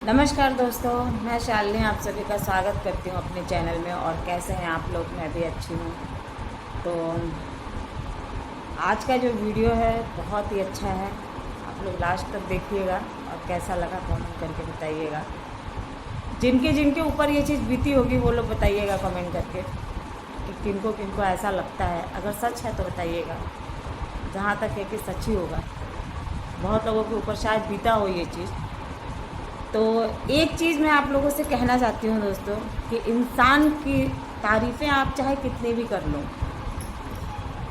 नमस्कार दोस्तों, मैं शालिनी आप सभी का स्वागत करती हूँ अपने चैनल में। और कैसे हैं आप लोग? मैं भी अच्छी हूँ। तो आज का जो वीडियो है बहुत ही अच्छा है, आप लोग लास्ट तक देखिएगा और कैसा लगा कमेंट करके बताइएगा। जिनके जिनके ऊपर ये चीज़ बीती होगी वो लोग बताइएगा कमेंट करके कि किनको किनको ऐसा लगता है। अगर सच है तो बताइएगा, जहाँ तक है कि सच ही होगा। बहुत लोगों के ऊपर शायद बीता हो ये चीज़। तो एक चीज़ मैं आप लोगों से कहना चाहती हूँ दोस्तों कि इंसान की तारीफ़ें आप चाहे कितनी भी कर लो,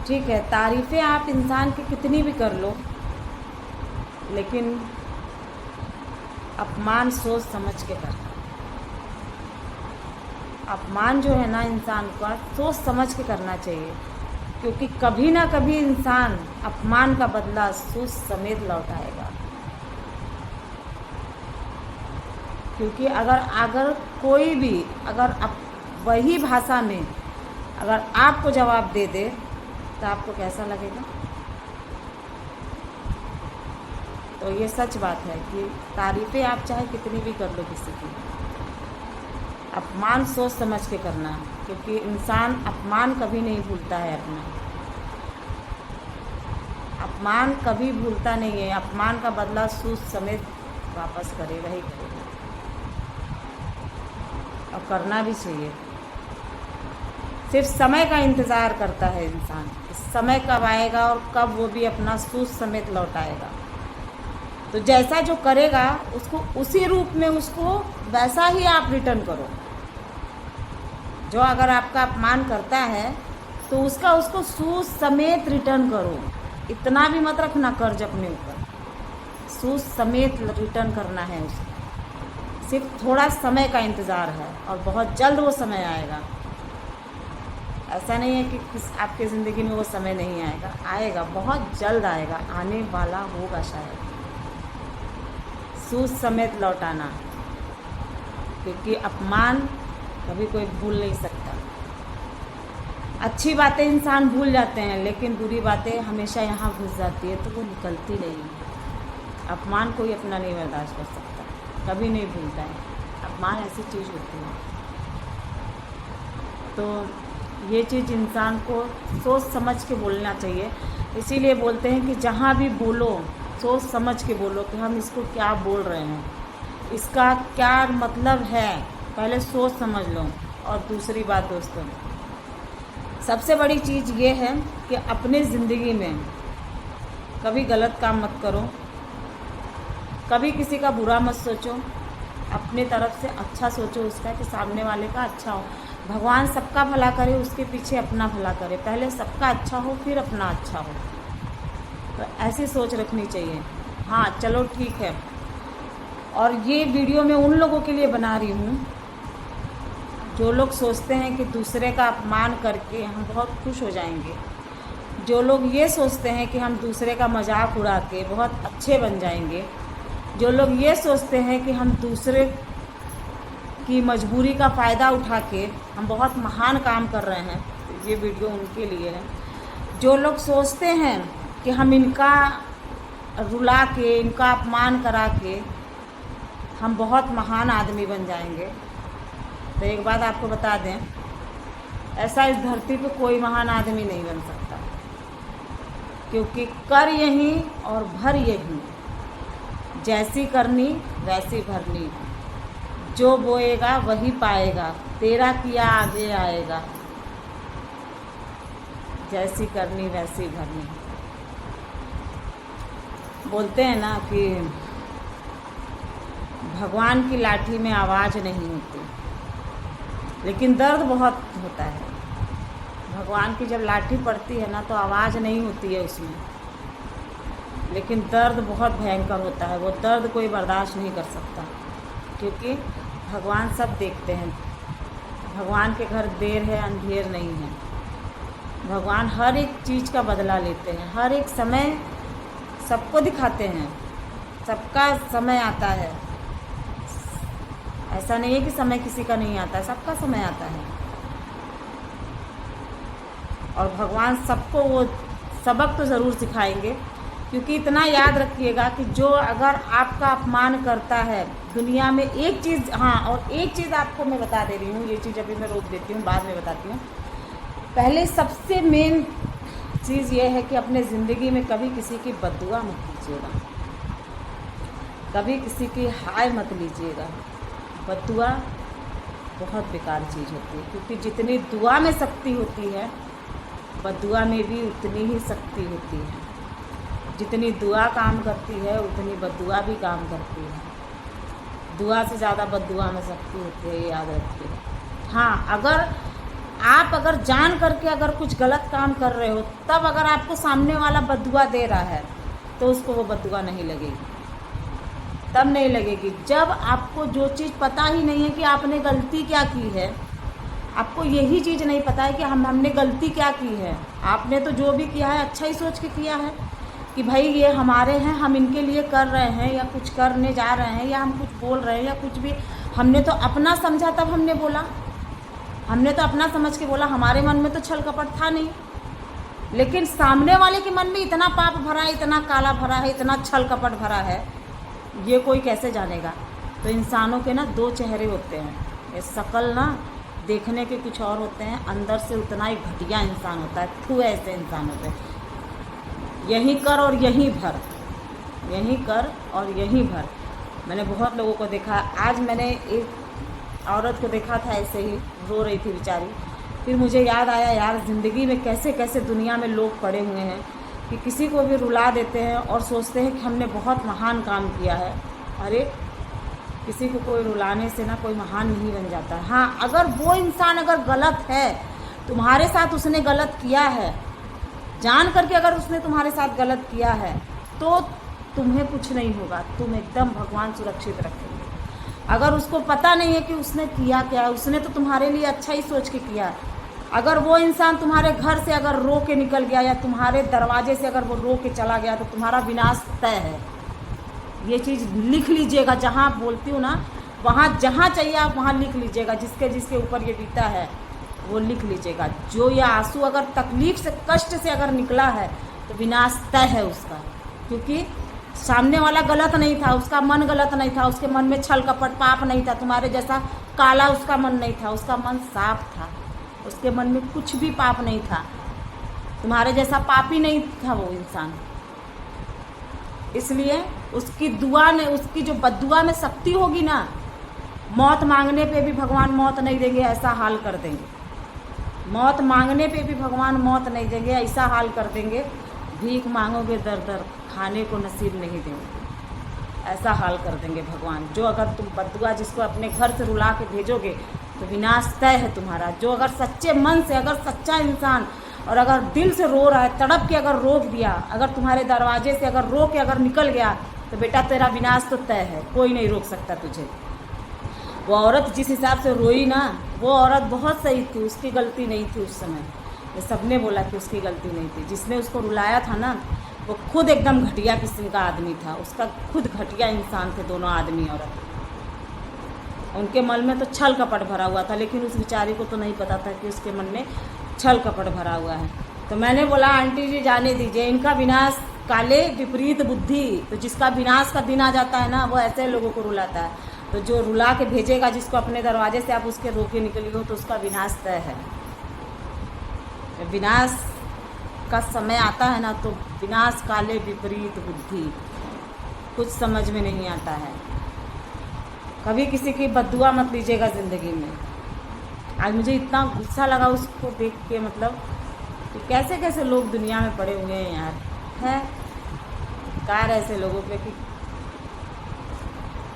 ठीक है, तारीफ़ें आप इंसान की कितनी भी कर लो, लेकिन अपमान सोच समझ के करना। अपमान जो है ना इंसान का सोच समझ के करना चाहिए, क्योंकि कभी ना कभी इंसान अपमान का बदला सोच समेत लौटाएगा। क्योंकि अगर अगर कोई भी अगर वही भाषा में अगर आपको जवाब दे दे तो आपको कैसा लगेगा? तो ये सच बात है कि तारीफ़ें आप चाहे कितनी भी कर लो किसी की, अपमान सोच समझ के करना, क्योंकि इंसान अपमान कभी नहीं भूलता है अपना। अपमान कभी भूलता नहीं है, अपमान का बदला सूद समेत वापस करेगा ही करेगा, और करना भी चाहिए। सिर्फ समय का इंतज़ार करता है इंसान, समय कब आएगा और कब वो भी अपना सूद समेत लौटाएगा। तो जैसा जो करेगा उसको उसी रूप में उसको वैसा ही आप रिटर्न करो। जो अगर आपका अपमान करता है तो उसको सूद समेत रिटर्न करो। इतना भी मत रखना कर्ज अपने ऊपर, सूद समेत रिटर्न करना है उसको। सिर्फ थोड़ा समय का इंतज़ार है और बहुत जल्द वो समय आएगा। ऐसा नहीं है कि आपके ज़िंदगी में वो समय नहीं आएगा, आएगा, बहुत जल्द आएगा, आने वाला होगा शायद। सूद समेत लौटाना, क्योंकि अपमान कभी कोई भूल नहीं सकता। अच्छी बातें इंसान भूल जाते हैं, लेकिन बुरी बातें हमेशा यहाँ घुस जाती है तो वो निकलती नहीं है। अपमान कोई अपना नहीं बर्दाश्त कर सकता, कभी नहीं भूलता है। अपमान ऐसी चीज़ होती है। तो ये चीज़ इंसान को सोच समझ के बोलना चाहिए। इसीलिए बोलते हैं कि जहाँ भी बोलो सोच समझ के बोलो कि हम इसको क्या बोल रहे हैं, इसका क्या मतलब है, पहले सोच समझ लो। और दूसरी बात दोस्तों, सबसे बड़ी चीज़ ये है कि अपने ज़िंदगी में कभी गलत काम मत करो, कभी किसी का बुरा मत सोचो, अपने तरफ से अच्छा सोचो उसका, कि सामने वाले का अच्छा हो। भगवान सबका भला करे, उसके पीछे अपना भला करे। पहले सबका अच्छा हो फिर अपना अच्छा हो। तो ऐसी सोच रखनी चाहिए। हाँ चलो ठीक है। और ये वीडियो मैं उन लोगों के लिए बना रही हूँ जो लोग सोचते हैं कि दूसरे का अपमान करके हम बहुत खुश हो जाएंगे, जो लोग ये सोचते हैं कि हम दूसरे का मजाक उड़ा के बहुत अच्छे बन जाएंगे, जो लोग ये सोचते हैं कि हम दूसरे की मजबूरी का फ़ायदा उठा के हम बहुत महान काम कर रहे हैं, तो ये वीडियो उनके लिए है। जो लोग सोचते हैं कि हम इनका रुला के, इनका अपमान करा के हम बहुत महान आदमी बन जाएंगे, तो एक बात आपको बता दें, ऐसा इस धरती पे कोई महान आदमी नहीं बन सकता। क्योंकि कर यहीं और भर यहीं, जैसी करनी वैसी भरनी, जो बोएगा वही पाएगा, तेरा किया आगे आएगा, जैसी करनी वैसी भरनी। बोलते हैं ना कि भगवान की लाठी में आवाज़ नहीं होती, लेकिन दर्द बहुत होता है। भगवान की जब लाठी पड़ती है ना तो आवाज़ नहीं होती है उसमें, लेकिन दर्द बहुत भयंकर होता है। वो दर्द कोई बर्दाश्त नहीं कर सकता, क्योंकि भगवान सब देखते हैं। भगवान के घर देर है अंधेर नहीं है। भगवान हर एक चीज़ का बदला लेते हैं, हर एक समय सबको दिखाते हैं। सबका समय आता है, ऐसा नहीं है कि समय किसी का नहीं आता है, सबका समय आता है। और भगवान सबको वो सबक तो ज़रूर सिखाएंगे, क्योंकि इतना याद रखिएगा कि जो अगर आपका अपमान करता है दुनिया में, एक चीज़, हाँ, और एक चीज़ आपको मैं बता दे रही हूँ, ये चीज़ अभी मैं रोक देती हूँ, बाद में बताती हूँ। पहले सबसे मेन चीज़ ये है कि अपने ज़िंदगी में कभी किसी की बद्दुआ मत लीजिएगा, कभी किसी की हाय मत लीजिएगा। बद्दुआ बहुत बेकार चीज़ होती है, क्योंकि जितनी दुआ में शक्ति होती है बद्दुआ में भी उतनी ही शक्ति होती है। जितनी दुआ काम करती है उतनी बद्दुआ भी काम करती है। दुआ से ज़्यादा बद्दुआ में शक्ति होती है, ये याद रखिए। हाँ, अगर जान करके अगर कुछ गलत काम कर रहे हो, तब अगर आपको सामने वाला बद्दुआ दे रहा है तो उसको वो बद्दुआ नहीं लगेगी, तब नहीं लगेगी जब आपको जो चीज़ पता ही नहीं है कि आपने गलती क्या की है। आपको यही चीज़ नहीं पता है कि हमने गलती क्या की है। आपने तो जो भी किया है अच्छा ही सोच के किया है कि भाई ये हमारे हैं, हम इनके लिए कर रहे हैं या कुछ करने जा रहे हैं या हम कुछ बोल रहे हैं या कुछ भी, हमने तो अपना समझा तब हमने बोला, हमने तो अपना समझ के बोला। हमारे मन में तो छल कपट था नहीं, लेकिन सामने वाले के मन में इतना पाप भरा है, इतना काला भरा है, इतना छल कपट भरा है, ये कोई कैसे जानेगा। तो इंसानों के ना दो चेहरे होते हैं, ये शकल ना देखने के कुछ और होते हैं, अंदर से उतना ही घटिया इंसान होता है। थू ऐसे इंसानों पे, यहीं कर और यहीं भर, यहीं कर और यहीं भर। मैंने बहुत लोगों को देखा। आज मैंने एक औरत को देखा था, ऐसे ही रो रही थी बेचारी। फिर मुझे याद आया, यार ज़िंदगी में कैसे कैसे दुनिया में लोग पड़े हुए हैं कि किसी को भी रुला देते हैं और सोचते हैं कि हमने बहुत महान काम किया है। अरे किसी को कोई रुलाने से ना कोई महान नहीं बन जाता। हाँ, अगर वो इंसान अगर गलत है, तुम्हारे साथ उसने गलत किया है, जान करके अगर उसने तुम्हारे साथ गलत किया है, तो तुम्हें कुछ नहीं होगा, तुम एकदम भगवान सुरक्षित रखेंगे। अगर उसको पता नहीं है कि उसने किया क्या है, उसने तो तुम्हारे लिए अच्छा ही सोच के किया है। अगर वो इंसान तुम्हारे घर से अगर रो के निकल गया या तुम्हारे दरवाजे से अगर वो रो के चला गया, तो तुम्हारा विनाश तय है। ये चीज़ लिख लीजिएगा, जहाँ बोलती हूँ ना, वहाँ जहाँ चाहिए आप वहाँ लिख लीजिएगा। जिसके जिसके ऊपर ये बीता है वो लिख लीजिएगा। जो ये आंसू अगर तकलीफ़ से, कष्ट से अगर निकला है, तो विनाश तय है उसका, क्योंकि सामने वाला गलत नहीं था, उसका मन गलत नहीं था, उसके मन में छल कपट पाप नहीं था, तुम्हारे जैसा काला उसका मन नहीं था, उसका मन साफ था, उसके मन में कुछ भी पाप नहीं था, तुम्हारे जैसा पापी नहीं था वो इंसान। इसलिए उसकी दुआ ने, उसकी जो बद्दुआ में शक्ति होगी ना, मौत मांगने पे भी भगवान मौत नहीं देंगे, ऐसा हाल कर देंगे। मौत मांगने पे भी भगवान मौत नहीं देंगे, ऐसा हाल कर देंगे। भीख मांगोगे दर दर, खाने को नसीब नहीं देंगे, ऐसा हाल कर देंगे भगवान। जो अगर तुम बद्दुआ जिसको अपने घर से रुला के भेजोगे, तो विनाश तय है तुम्हारा। जो अगर सच्चे मन से, अगर सच्चा इंसान और अगर दिल से रो रहा है, तड़प के अगर रोक दिया, अगर तुम्हारे दरवाजे से अगर रो के अगर निकल गया, तो बेटा तेरा विनाश तो तय है, कोई नहीं रोक सकता तुझे। वो औरत जिस हिसाब से रोई ना, वो औरत बहुत सही थी, उसकी गलती नहीं थी उस समय। ये सबने बोला कि उसकी गलती नहीं थी। जिसने उसको रुलाया था ना, वो खुद एकदम घटिया किस्म का आदमी था, उसका खुद घटिया इंसान थे दोनों आदमी औरत। उनके मन में तो छल कपट भरा हुआ था, लेकिन उस बेचारी को तो नहीं पता था कि उसके मन में छल कपट भरा हुआ है। तो मैंने बोला, आंटी जी जाने दीजिए, इनका विनाश काले विपरीत बुद्धि। तो जिसका विनाश का दिन आ जाता है ना, वो ऐसे लोगों को रुलाता है। तो जो रुला के भेजेगा जिसको अपने दरवाजे से, आप उसके रोके निकली हो, तो उसका विनाश तय है। जब विनाश का समय आता है ना, तो विनाश काले विपरीत बुद्धि, कुछ समझ में नहीं आता है। कभी किसी की बद्दुआ मत लीजिएगा ज़िंदगी में। आज मुझे इतना गुस्सा लगा उसको देख के, मतलब कि कैसे कैसे लोग दुनिया में पड़े हुए हैं यार, है कार ऐसे लोगों पे कि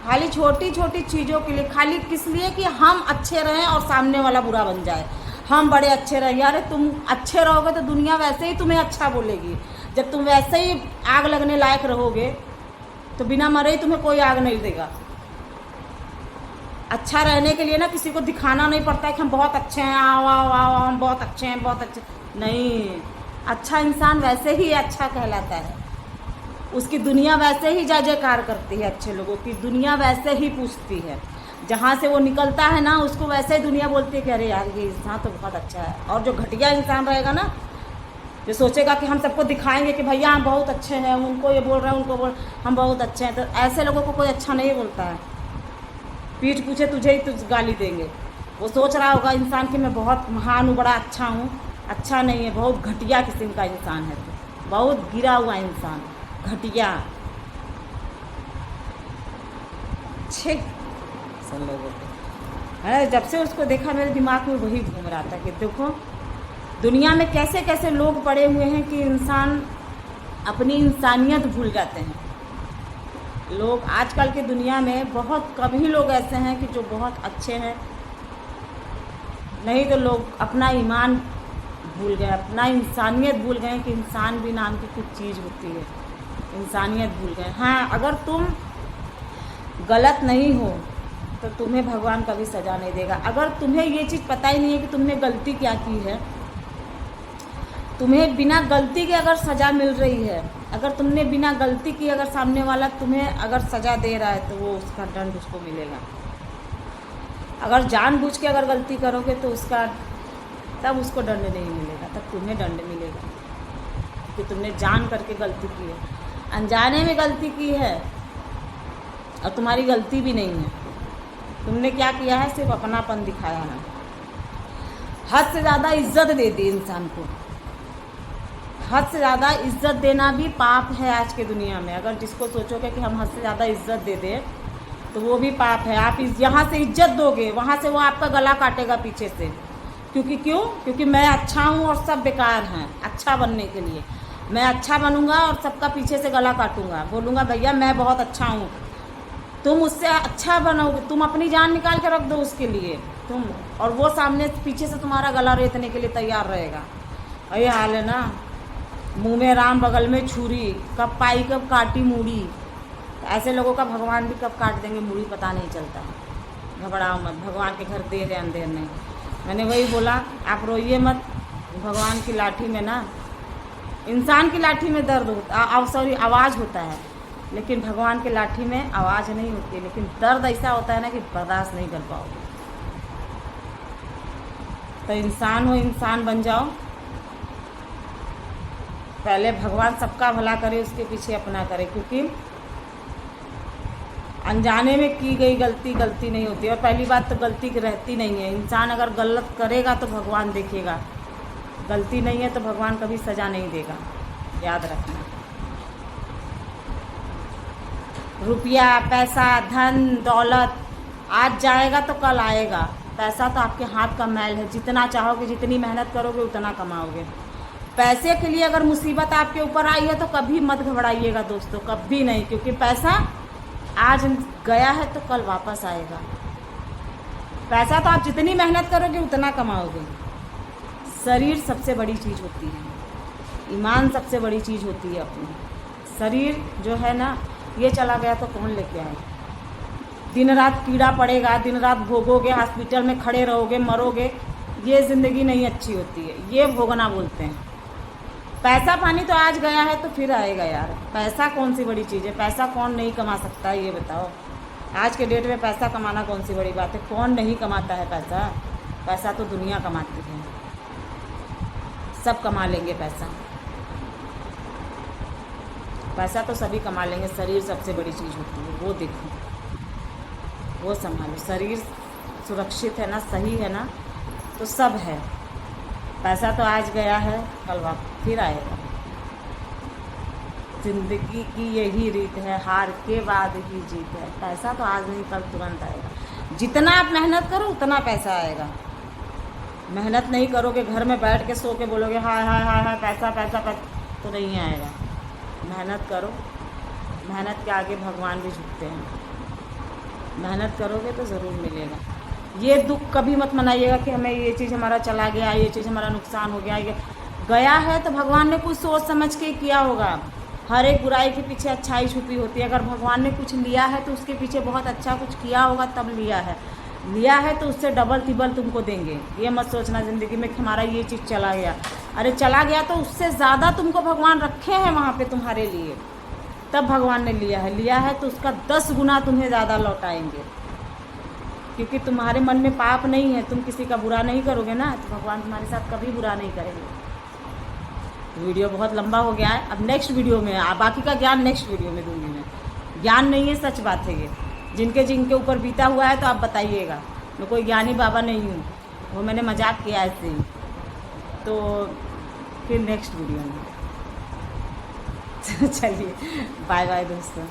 खाली छोटी छोटी चीज़ों के लिए, खाली किस लिए कि हम अच्छे रहें और सामने वाला बुरा बन जाए। हम बड़े अच्छे रहें, यार तुम अच्छे रहोगे तो दुनिया वैसे ही तुम्हें अच्छा बोलेगी। जब तुम वैसे ही आग लगने लायक रहोगे, तो बिना मरे ही तुम्हें कोई आग नहीं देगा। अच्छा रहने के लिए ना किसी को दिखाना नहीं पड़ता है कि हम बहुत अच्छे हैं, आओ आओ आओ हम बहुत अच्छे हैं, बहुत अच्छे नहीं। अच्छा इंसान वैसे ही अच्छा कहलाता है, उसकी दुनिया वैसे ही जय जयकार करती है, अच्छे लोगों की दुनिया वैसे ही पूछती है। जहाँ से वो निकलता है ना, उसको वैसे ही दुनिया बोलती है कि अरे यार ये इंसान तो बहुत अच्छा है। और जो घटिया इंसान रहेगा ना, जो सोचेगा कि हम सबको दिखाएंगे कि भैया हम बहुत अच्छे हैं, उनको ये बोल रहे हैं, उनको बोल हम बहुत अच्छे हैं, तो ऐसे लोगों को कोई अच्छा नहीं बोलता है। पीठ पूछे तुझे ही तुझ गाली देंगे। वो सोच रहा होगा इंसान कि मैं बहुत महान हूँ, बड़ा अच्छा हूँ। अच्छा नहीं है, बहुत घटिया किस्म का इंसान है तो, बहुत गिरा हुआ इंसान, घटिया। छे सब लोगों को है। जब से उसको देखा मेरे दिमाग में वही घूम रहा था कि देखो दुनिया में कैसे कैसे लोग पड़े हुए हैं कि इंसान अपनी इंसानियत भूल जाते हैं। लोग आजकल की दुनिया में बहुत कम ही लोग ऐसे हैं कि जो बहुत अच्छे हैं, नहीं तो लोग अपना ईमान भूल गए, अपना इंसानियत भूल गए कि इंसान भी नाम की कुछ चीज़ होती है। इंसानियत भूल गए। हाँ, अगर तुम गलत नहीं हो तो तुम्हें भगवान कभी सज़ा नहीं देगा। अगर तुम्हें ये चीज़ पता ही नहीं है कि तुमने गलती क्या की है, तुम्हें बिना गलती के अगर सज़ा मिल रही है, अगर तुमने बिना गलती की अगर सामने वाला तुम्हें अगर सज़ा दे रहा है तो वो उसका दंड उसको मिलेगा। अगर जानबूझ के अगर गलती करोगे तो उसका तब उसको दंड नहीं मिलेगा, तब तुम्हें दंड मिलेगा कि तुमने जान करके गलती की है। अनजाने में गलती की है और तुम्हारी गलती भी नहीं है, तुमने क्या किया है, सिर्फ अपनापन दिखाया है। हद से ज़्यादा इज्जत दे दी इंसान को। हद से ज़्यादा इज्जत देना भी पाप है आज के दुनिया में। अगर जिसको सोचोगे कि हम हद से ज़्यादा इज्जत दे दें तो वो भी पाप है। आप यहाँ से इज्जत दोगे, वहाँ से वो आपका गला काटेगा पीछे से। क्योंकि मैं अच्छा हूँ और सब बेकार हैं। अच्छा बनने के लिए मैं अच्छा बनूंगा और सबका पीछे से गला काटूंगा, बोलूँगा भैया मैं बहुत अच्छा हूँ, तुम उससे अच्छा बनोगे, तुम अपनी जान निकाल के रख दो उसके लिए तुम, और वो सामने पीछे से तुम्हारा गला रेतने के लिए तैयार रहेगा। और ये हाल है ना, मुंह में राम बगल में छुरी, कब पाई कब काटी मूड़ी। ऐसे लोगों का भगवान भी कब काट देंगे मूड़ी पता नहीं चलता। घबराओ मत, भगवान के घर देर है अंधेर नहीं। मैंने वही बोला, आप रोइए मत। भगवान की लाठी में ना, इंसान की लाठी में दर्द होता, सॉरी आवाज़ होता है, लेकिन भगवान की लाठी में आवाज़ नहीं होती, लेकिन दर्द ऐसा होता है ना कि बर्दाश्त नहीं कर पाओगे। तो इंसान हो, इंसान बन जाओ। पहले भगवान सबका भला करे, उसके पीछे अपना करे। क्योंकि अनजाने में की गई गलती गलती नहीं होती। और पहली बात तो गलती रहती नहीं है। इंसान अगर गलत करेगा तो भगवान देखेगा, गलती नहीं है तो भगवान कभी सज़ा नहीं देगा, याद रखना। रुपया पैसा धन दौलत आज जाएगा तो कल आएगा। पैसा तो आपके हाथ का मैल है, जितना चाहोगे, जितनी मेहनत करोगे उतना कमाओगे। पैसे के लिए अगर मुसीबत आपके ऊपर आई है तो कभी मत घबराइएगा दोस्तों, कभी नहीं। क्योंकि पैसा आज गया है तो कल वापस आएगा। पैसा तो आप जितनी मेहनत करोगे उतना कमाओगे। शरीर सबसे बड़ी चीज़ होती है, ईमान सबसे बड़ी चीज़ होती है अपनी। शरीर जो है ना, ये चला गया तो कौन लेके आए। दिन रात कीड़ा पड़ेगा, दिन रात भोगोगे, हॉस्पिटल में खड़े रहोगे, मरोगे। ये ज़िंदगी नहीं अच्छी होती है, ये भोगना बोलते हैं। पैसा पानी तो आज गया है तो फिर आएगा यार। पैसा कौन सी बड़ी चीज़ है, पैसा कौन नहीं कमा सकता है ये बताओ। आज के डेट में पैसा कमाना कौन सी बड़ी बात है, कौन नहीं कमाता है पैसा। पैसा तो दुनिया कमाती है, सब कमा लेंगे पैसा। पैसा तो सभी कमा लेंगे, शरीर सबसे बड़ी चीज़ होती है, वो देखो, वो संभालो। शरीर सुरक्षित है ना, सही है ना, तो सब है। पैसा तो आज गया है, कल वापस फिर आएगा। ज़िंदगी की यही रीत है, हार के बाद ही जीत है। पैसा तो आज नहीं कल तुरंत आएगा। जितना आप मेहनत करो उतना पैसा आएगा। मेहनत नहीं करोगे, घर में बैठ के सो के बोलोगे हाय हाय हाय हाय पैसा पैसा पैसा, तो नहीं आएगा। मेहनत करो, मेहनत के आगे भगवान भी झुकते हैं। मेहनत करोगे तो ज़रूर मिलेगा। ये दुख कभी मत मनाइएगा कि हमें ये चीज़ हमारा चला गया, ये चीज़ हमारा नुकसान हो गया। ये गया है तो भगवान ने कुछ सोच समझ के किया होगा। हर एक बुराई के पीछे अच्छाई छुपी होती है। अगर भगवान ने कुछ लिया है तो उसके पीछे बहुत अच्छा कुछ किया होगा तब लिया है। लिया है तो उससे डबल तिबल तुमको देंगे। ये मत सोचना ज़िंदगी में कि हमारा ये चीज़ चला गया। अरे चला गया तो उससे ज़्यादा तुमको भगवान रखे हैं वहाँ पे तुम्हारे लिए, तब भगवान ने लिया है। लिया है तो उसका 10 गुना तुम्हें ज़्यादा लौटाएंगे। क्योंकि तुम्हारे मन में पाप नहीं है, तुम किसी का बुरा नहीं करोगे ना, तो भगवान तुम्हारे साथ कभी बुरा नहीं करेंगे। तो वीडियो बहुत लंबा हो गया है, अब नेक्स्ट वीडियो में बाकी का ज्ञान नेक्स्ट वीडियो में दूंगी मैं। ज्ञान नहीं है, सच बात है ये। जिनके जिनके ऊपर बीता हुआ है तो आप बताइएगा। मैं कोई ज्ञानी बाबा नहीं हूँ, वो मैंने मजाक किया ऐसे ही। तो फिर नेक्स्ट वीडियो में चलिए बाय बाय दोस्तों।